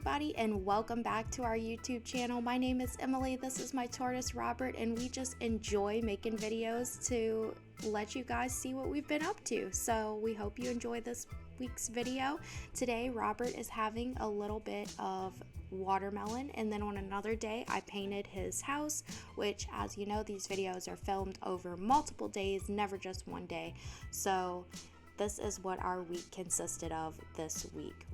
everybody, and welcome back to our YouTube channel. My name is Emily, this is my tortoise Robert, and we just enjoy making videos to let you guys see what we've been up to. So we hope you enjoy this week's video. Today Robert is having a little bit of watermelon, and then on another day I painted his house, which, as you know, these videos are filmed over multiple days, never just one day. So this is what our week consisted of this week.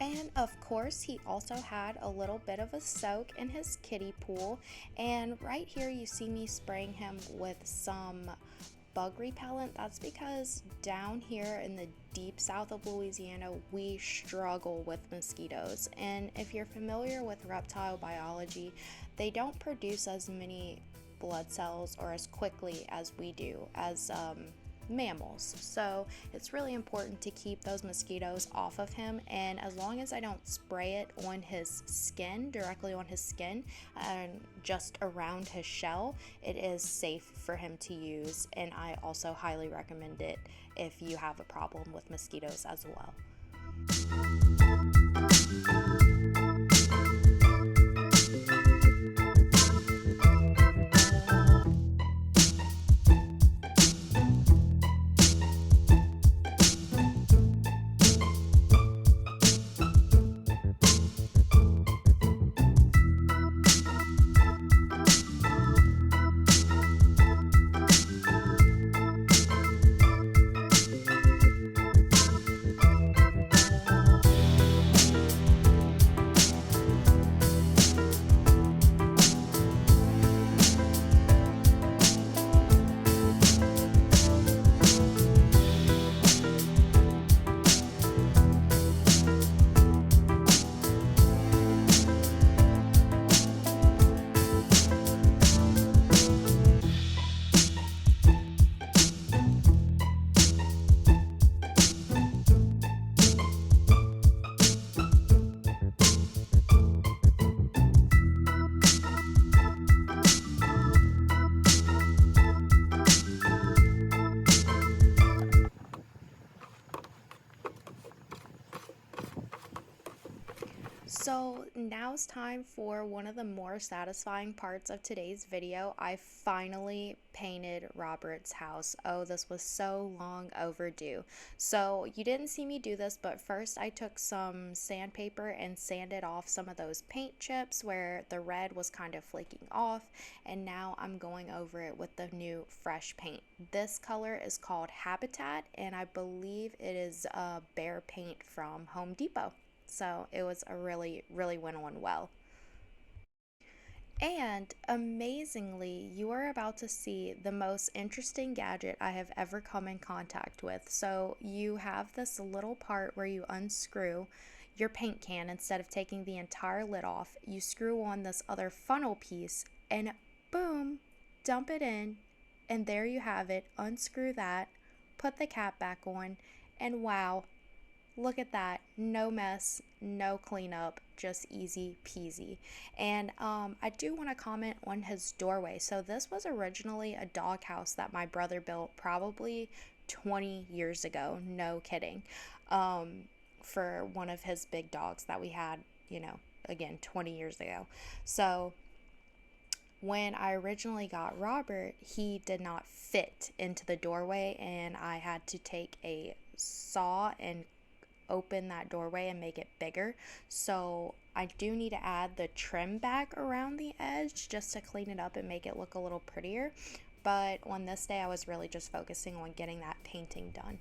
And of course, he also had a little bit of a soak in his kiddie pool. And right here you see me spraying him with some bug repellent. That's because down here in the deep south of Louisiana, we struggle with mosquitoes. And if you're familiar with reptile biology, they don't produce as many blood cells or as quickly as we do as mammals. So it's really important to keep those mosquitoes off of him, and as long as I don't spray it on his skin, directly on his skin and just around his shell, it is safe for him to use. And I also highly recommend it if you have a problem with mosquitoes as well. So now's time for one of the more satisfying parts of today's video. I finally painted Robert's house. Oh, this was so long overdue. So you didn't see me do this, but first I took some sandpaper and sanded off some of those paint chips where the red was kind of flaking off, and now I'm going over it with the new fresh paint. This color is called Habitat, and I believe it is bear paint from Home Depot. So it was a really went on well. And amazingly, you are about to see the most interesting gadget I have ever come in contact with. So you have this little part where you unscrew your paint can. Instead of taking the entire lid off, you screw on this other funnel piece and boom, dump it in, and there you have it. Unscrew that, put the cap back on, and wow, look at that. No mess, no cleanup, just easy peasy. And I do want to comment on his doorway. So this was originally a doghouse that my brother built probably 20 years ago, no kidding, for one of his big dogs that we had, you know, again, 20 years ago. So when I originally got Robert, he did not fit into the doorway, and I had to take a saw and open that doorway and make it bigger. So I do need to add the trim back around the edge just to clean it up and make it look a little prettier. But on this day I was really just focusing on getting that painting done.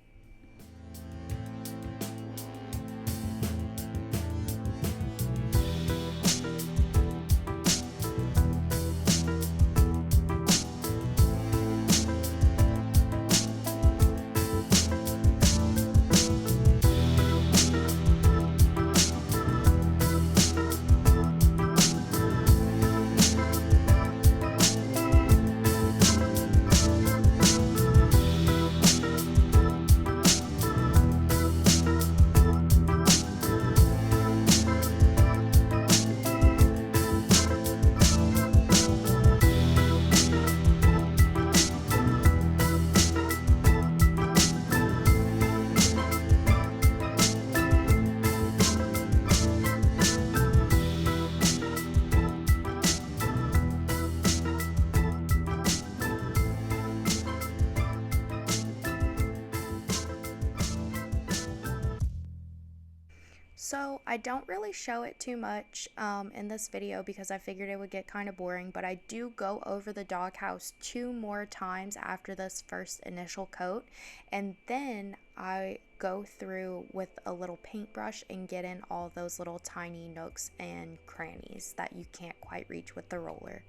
So I don't really show it too much in this video because I figured it would get kind of boring, but I do go over the doghouse 2 more times after this first initial coat, and then I go through with a little paintbrush and get in all those little tiny nooks and crannies that you can't quite reach with the roller.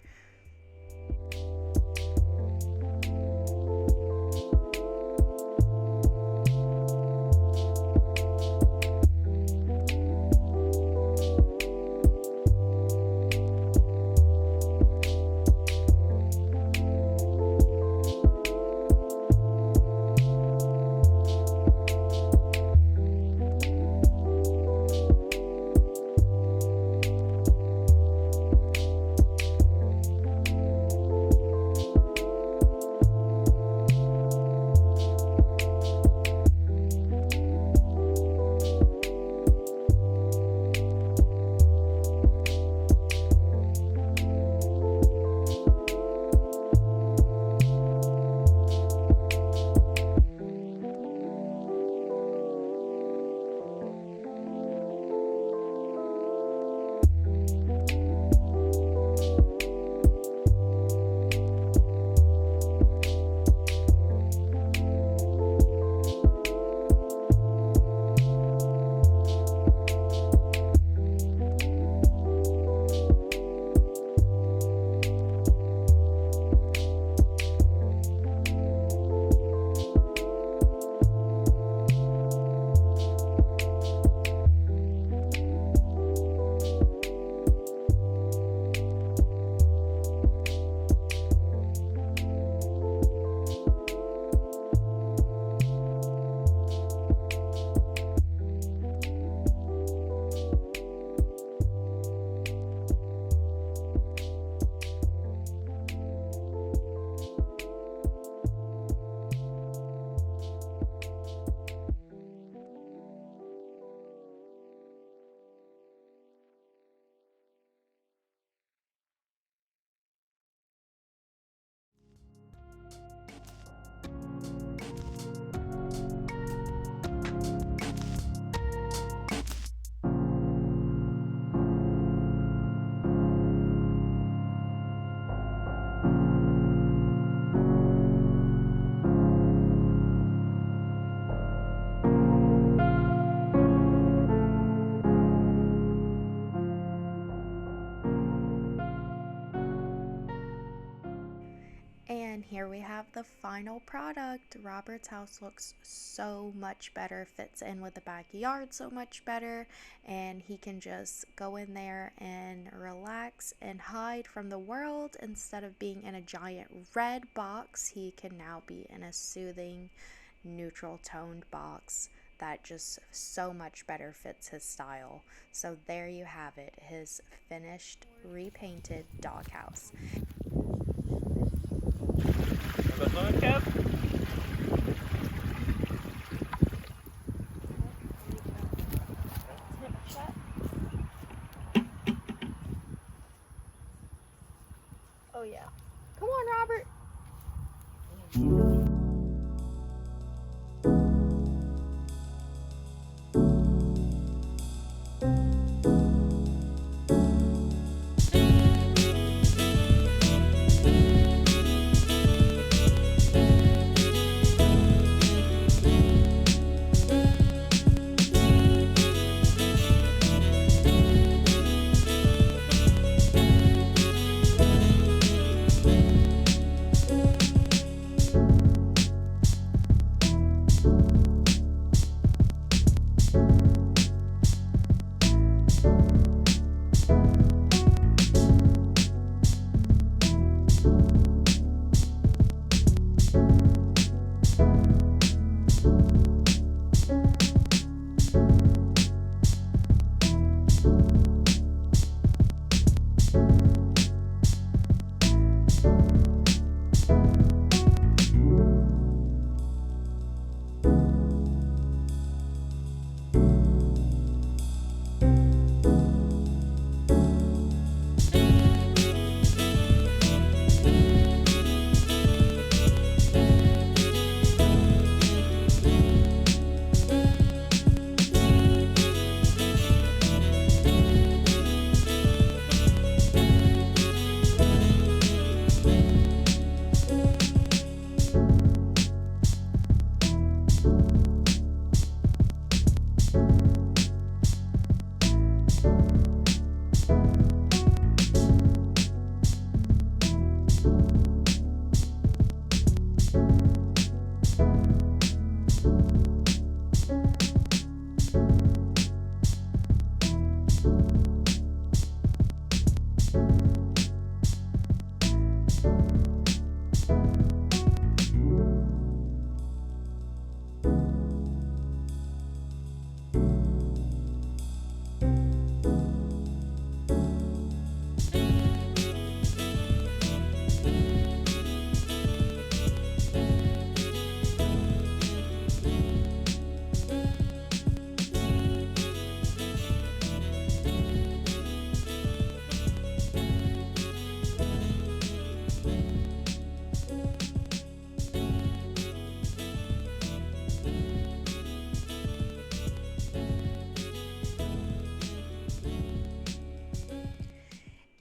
And here we have the final product. Robert's house looks so much better, fits in with the backyard so much better, and he can just go in there and relax and hide from the world. Instead of being in a giant red box, he can now be in a soothing, neutral toned box that just so much better fits his style. So there you have it, his finished, repainted doghouse. Was on, Kev? Oh yeah. Come on, Robert.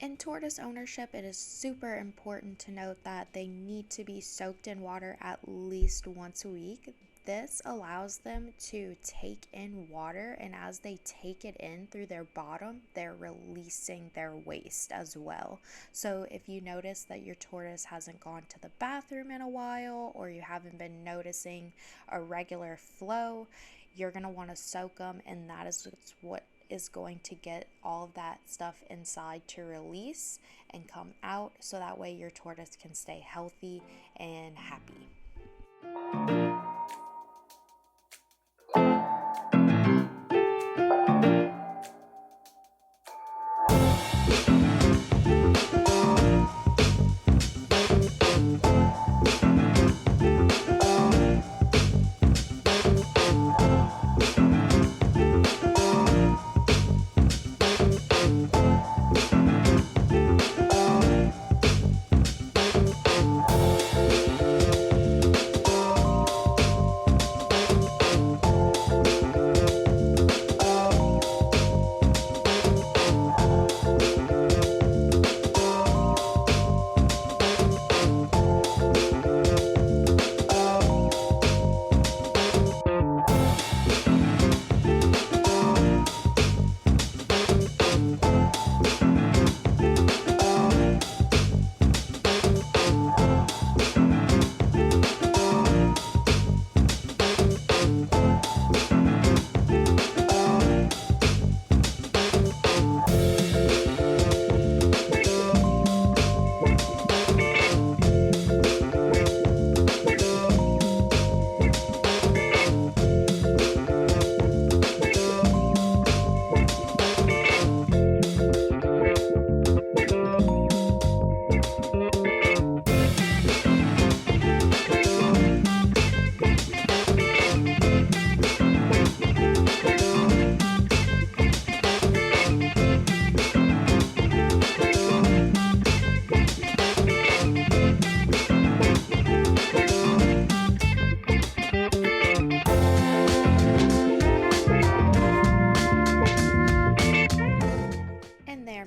In tortoise ownership, it is super important to note that they need to be soaked in water at least once a week. This allows them to take in water, and as they take it in through their bottom, they're releasing their waste as well. So if you notice that your tortoise hasn't gone to the bathroom in a while, or you haven't been noticing a regular flow, you're going to want to soak them, and that is what is going to get all of that stuff inside to release and come out, so that way your tortoise can stay healthy and happy.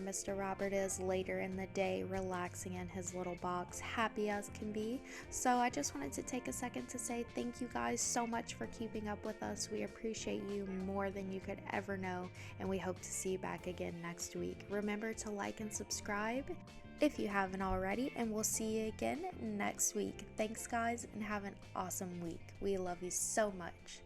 Mr. Robert is later in the day, relaxing in his little box, happy as can be. So I just wanted to take a second to say thank you guys so much for keeping up with us. We appreciate you more than you could ever know, and we hope to see you back again next week. Remember to like and subscribe if you haven't already, and we'll see you again next week. Thanks guys, and have an awesome week. We love you so much.